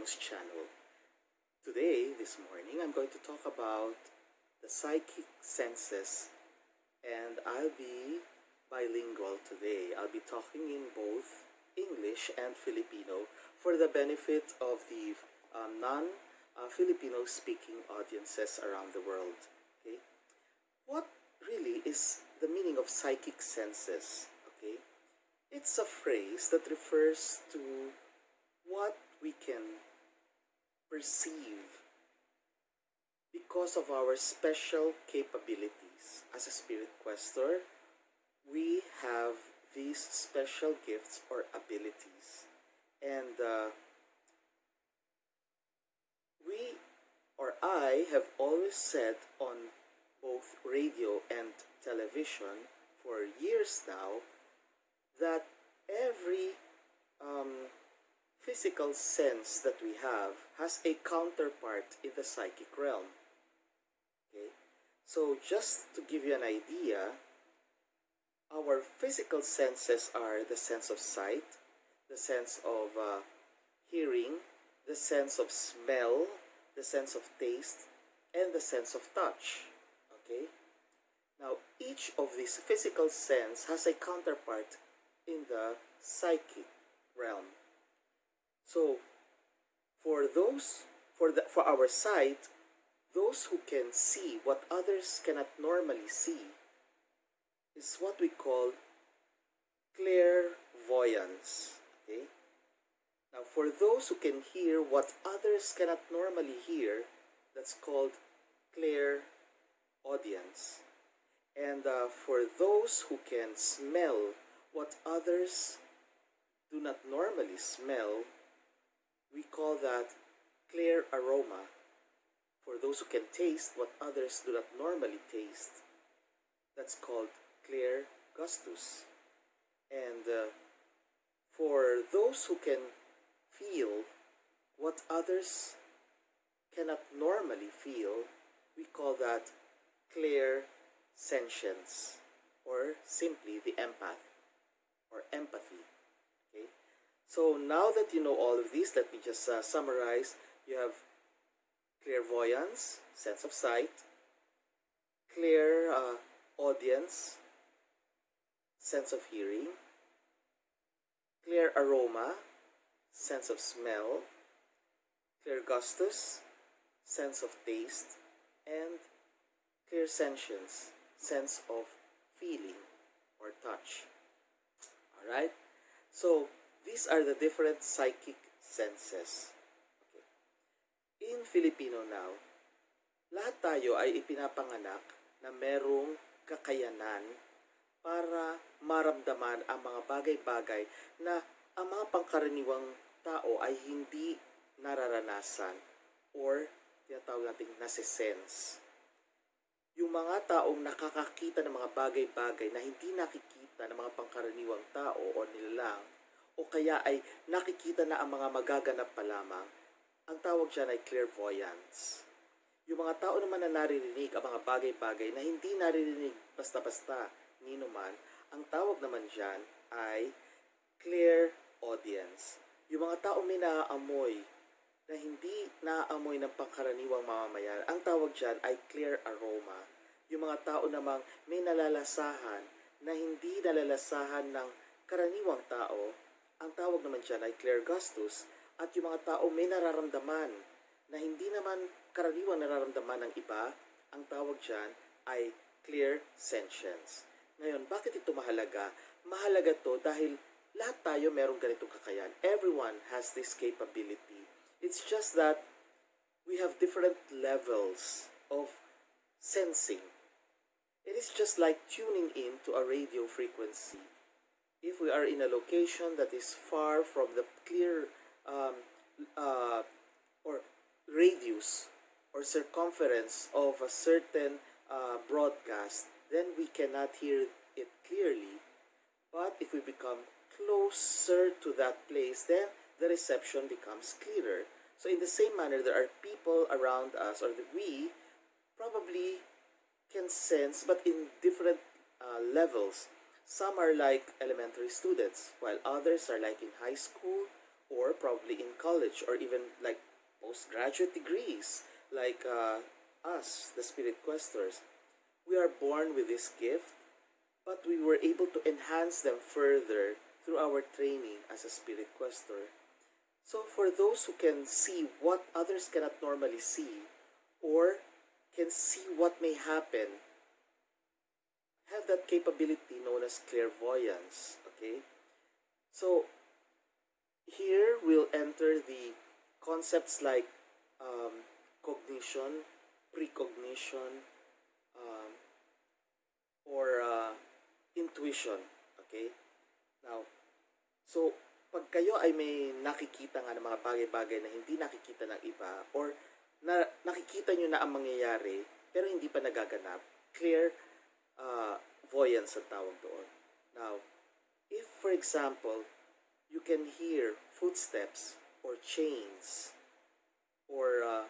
Filipino's channel. Today, this morning, I'm going to talk about the psychic senses, and I'll be bilingual today. I'll be talking in both English and Filipino for the benefit of the non-Filipino speaking audiences around the world. Okay? What really is the meaning of psychic senses? Okay? It's a phrase that refers to what we can perceive because of our special capabilities. As a spirit questor, we have these special gifts or abilities. And we or I have always said on both radio and television for years now that every physical sense that we have has a counterpart in the psychic realm. Okay? So, just to give you an idea, our physical senses are the sense of sight, the sense of hearing, the sense of smell, the sense of taste, and the sense of touch. Okay? Now, each of these physical sense has a counterpart in the psychic realm. So, for our sight, those who can see what others cannot normally see is what we call clairvoyance. Okay? Now, for those who can hear what others cannot normally hear, that's called clairaudience. And for those who can smell what others do not normally smell, we call that clear aroma. For those who can taste what others do not normally taste, that's called clear gustus. And for those who can feel what others cannot normally feel, we call that clear sentience, or simply the empath or empathy. Okay? So now that you know all of these, let me just summarize. You have clairvoyance, sense of sight; clear audience, sense of hearing; clear aroma, sense of smell; clear gustus, sense of taste; and clear sentience, sense of feeling or touch. Alright? So, these are the different psychic senses. Okay. In Filipino now, lahat tayo ay ipinapanganak na merong kakayanan para maramdaman ang mga bagay-bagay na ang mga pangkaraniwang tao ay hindi nararanasan or tinatawag natin nasisense. Yung mga taong nakakakita ng mga bagay-bagay na hindi nakikita ng mga pangkaraniwang tao o nilalang, o kaya ay nakikita na ang mga magaganap pa lamang, ang tawag dyan ay clairvoyance. Yung mga tao naman na naririnig ang mga bagay-bagay na hindi naririnig basta-basta nino man, ang tawag naman dyan ay clear audience. Yung mga tao may naaamoy na hindi naaamoy ng pangkaraniwang mamamayan, ang tawag dyan ay clear aroma. Yung mga tao namang may nalalasahan na hindi nalalasahan ng karaniwang tao, ang tawag naman dyan ay clear gustus. At yung mga tao may nararamdaman na hindi naman karaniwang nararamdaman ng iba, ang tawag dyan ay clear sentience. Ngayon, bakit ito mahalaga? Mahalaga to dahil lahat tayo merong ganitong kakayan. Everyone has this capability. It's just that we have different levels of sensing. It is just like tuning in to a radio frequency. If we are in a location that is far from the clear or radius or circumference of a certain broadcast, then we cannot hear it clearly. But if we become closer to that place, then the reception becomes clearer. So in the same manner, there are people around us, or we probably can sense, but in different levels. Some are like elementary students, while others are like in high school or or probably in college, or even like postgraduate degrees, like us, the Spirit Questors. We are born with this gift, but we were able to enhance them further through our training as a Spirit Questor. So, for those who can see what others cannot normally see, or can see what may happen, have that capability known as clairvoyance. Okay? So, here we'll enter the concepts like um, cognition, precognition, um, or intuition. Okay? Now, so pag kayo ay may nakikita nga ng mga bagay-bagay na hindi nakikita ng iba, or nakikita nyo na ang mangyayari pero hindi pa nagaganap, clear voyance ang tawag doon. Now, if for example, you can hear footsteps or chains or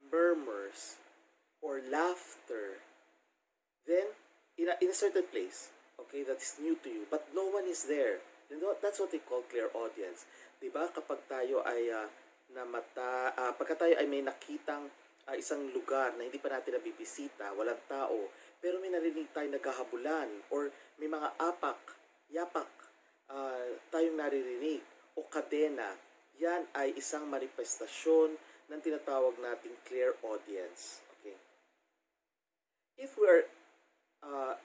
murmurs or laughter, then in a certain place, okay, that is new to you, but no one is there, then that's what they call clear audience. Diba? Kapag tayo ay pagka tayo ay may nakitang isang lugar na hindi pa natin nabibisita, walang tao, pero may narinig tayo naghahabulan, or may mga yapak, tayong naririnig, o kadena, yan ay isang manifestasyon ng tinatawag nating clear audience. Okay? If we are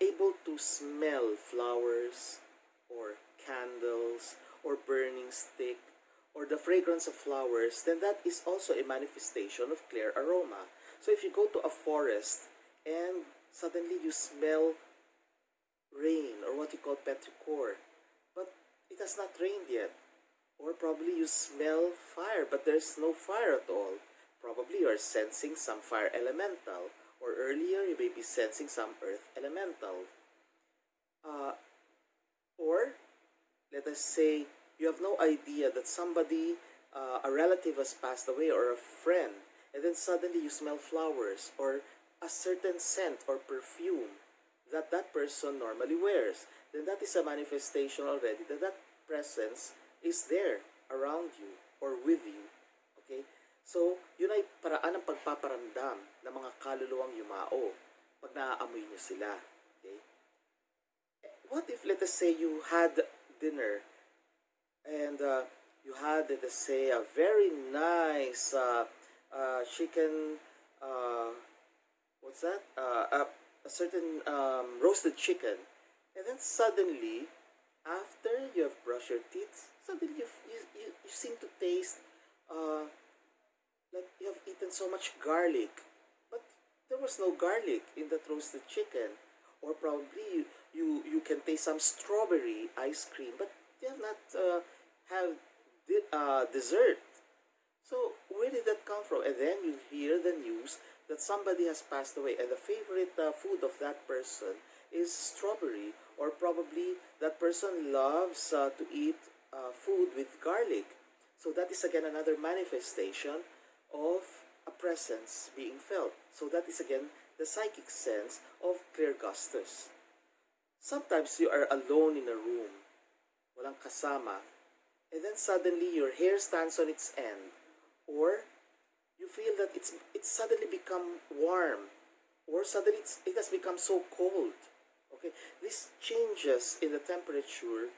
able to smell flowers, or candles, or burning stick, or the fragrance of flowers, then that is also a manifestation of clear aroma. So if you go to a forest and suddenly you smell rain, or what you call petrichor, but it has not rained yet, or probably you smell fire but there's no fire at all, probably you are sensing some fire elemental, or earlier you may be sensing some earth elemental. Or let us say you have no idea that somebody, a relative has passed away, or a friend, and then suddenly you smell flowers or a certain scent or perfume that that person normally wears, then that is a manifestation already that that presence is there around you or with you. Okay? So, yun ay paraan ng pagpaparamdam ng mga kaluluwang yumao pag naaamoy nyo sila. Okay? What if, let us say, you had dinner and you had, let us say, a very nice chicken, what's that? A certain roasted chicken. And then suddenly, after you have brushed your teeth, suddenly you seem to taste like you have eaten so much garlic. But there was no garlic in that roasted chicken. Or probably you can taste some strawberry ice cream, but you have not have dessert. So where did that come from? And then you hear the news that somebody has passed away, and the favorite food of that person is strawberry, or probably that person loves to eat food with garlic. So that is again another manifestation of a presence being felt. So that is again the psychic sense of clear gustus. Sometimes you are alone in a room, walang kasama, and then suddenly your hair stands on its end, or you feel that it's suddenly become warm, or suddenly it has become so cold. Okay, these changes in the temperature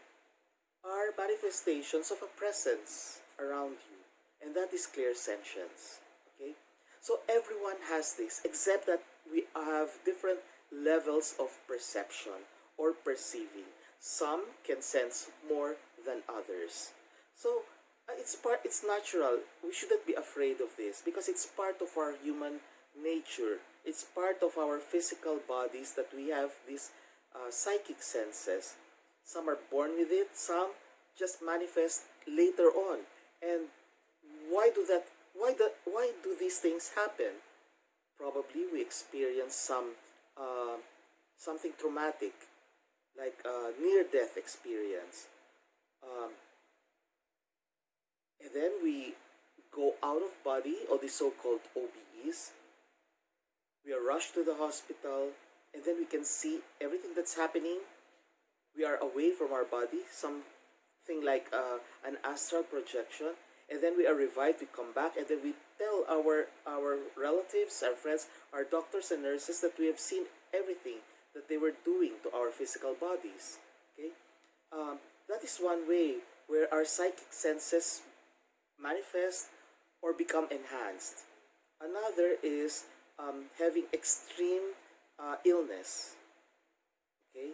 are manifestations of a presence around you, and that is clear sentience. Okay, so everyone has this, except that we have different levels of perception or perceiving. Some can sense more than others. So it's natural. We shouldn't be afraid of this because it's part of our human nature. It's part of our physical bodies that we have these psychic senses. Some are born with it, some just manifest later on. And why do that? Why do these things happen? Probably we experience something traumatic, like a near-death experience. And then we go out of body, or the so-called OBEs. We are rushed to the hospital, and then we can see everything that's happening. We are away from our body. Some thing like an astral projection, and then we are revived, we come back, and then we tell our relatives, our friends, our doctors and nurses that we have seen everything that they were doing to our physical bodies. Okay, that is one way where our psychic senses manifest or become enhanced. Another is having extreme illness. Okay,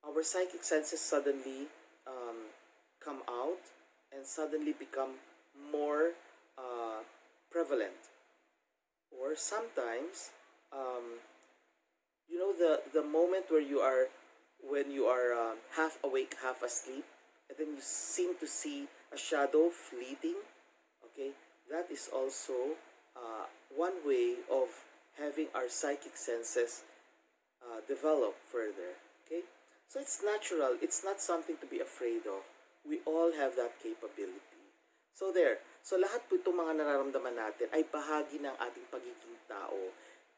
our psychic senses suddenly come out and suddenly become more prevalent. Or sometimes, um, the moment where you are when you are half awake, half asleep, and then you seem to see a shadow fleeting. Okay, that is also one way of having our psychic senses develop further. Okay, so it's natural. It's not something to be afraid of. We all have that capability. So there. So lahat po itong mga nararamdaman natin ay bahagi ng ating pagiging tao.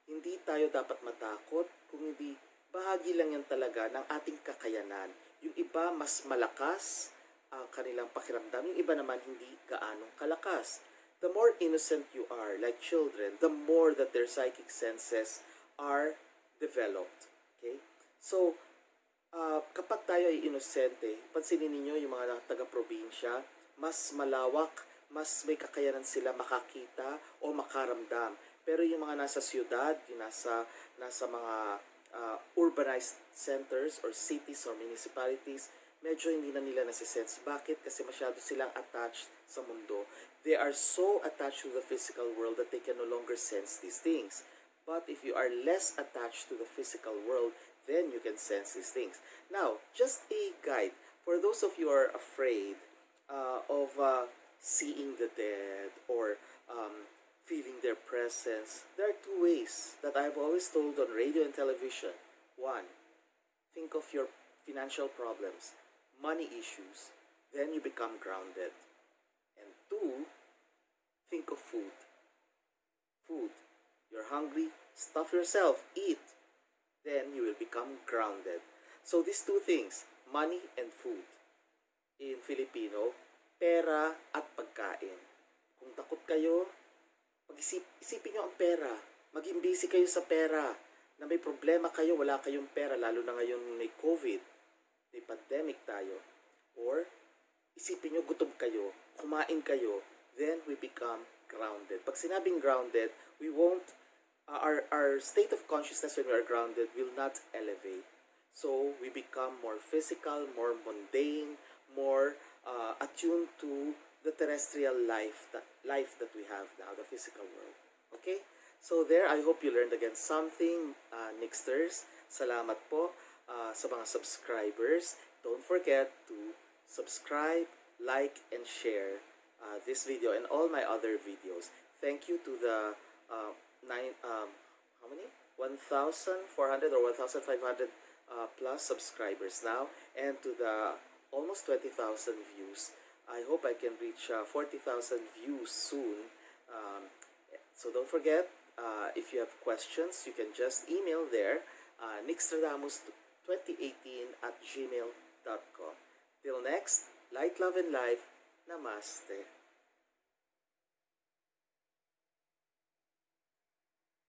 Hindi tayo dapat matakot, kung hindi bahagi lang yan talaga ng ating kakayanan. Yung iba mas malakas ang kanilang pakiramdam, yung iba naman hindi gaanong kalakas. The more innocent you are, like children, the more that their psychic senses are developed. Okay? So, kapag tayo ay inosente, pansinin ninyo yung mga taga-probinsya, mas malawak, mas may kakayanan sila makakita o makaramdam. Pero yung mga nasa siyudad, yung nasa mga urbanized centers or cities or municipalities, medyo hindi na nila nasisense. Bakit? Kasi masyado silang attached sa mundo. They are so attached to the physical world that they can no longer sense these things. But if you are less attached to the physical world, then you can sense these things. Now, just a guide. For those of you who are afraid of seeing the dead or feeling their presence, there are two ways that I've always told on radio and television. One, think of your financial problems, money issues, then you become grounded. And two, think of food. Food. You're hungry, stuff yourself, eat. Then you will become grounded. So these two things, money and food. In Filipino, pera at pagkain. Kung takot kayo, isipin nyo ang pera. Maging busy kayo sa pera. Na may problema kayo, wala kayong pera, lalo na ngayon may COVID, may pandemic tayo. Or, isipin nyo, gutom kayo, kumain kayo, then we become grounded. Pag sinabing grounded, we won't, our state of consciousness when we are grounded will not elevate. So, we become more physical, more mundane, more attuned to the terrestrial life that we have now, the physical world. Okay? So there, I hope you learned again something, Nixters. Salamat po sa mga subscribers. Don't forget to subscribe, like, and share this video and all my other videos. Thank you to the 1,400 or 1,500 plus subscribers now, and to the almost 20,000 views. I hope I can reach 40,000 views soon. So don't forget, if you have questions, you can just email there, nixtradamus2018 at gmail.com. Till next, light, love, and life. Namaste.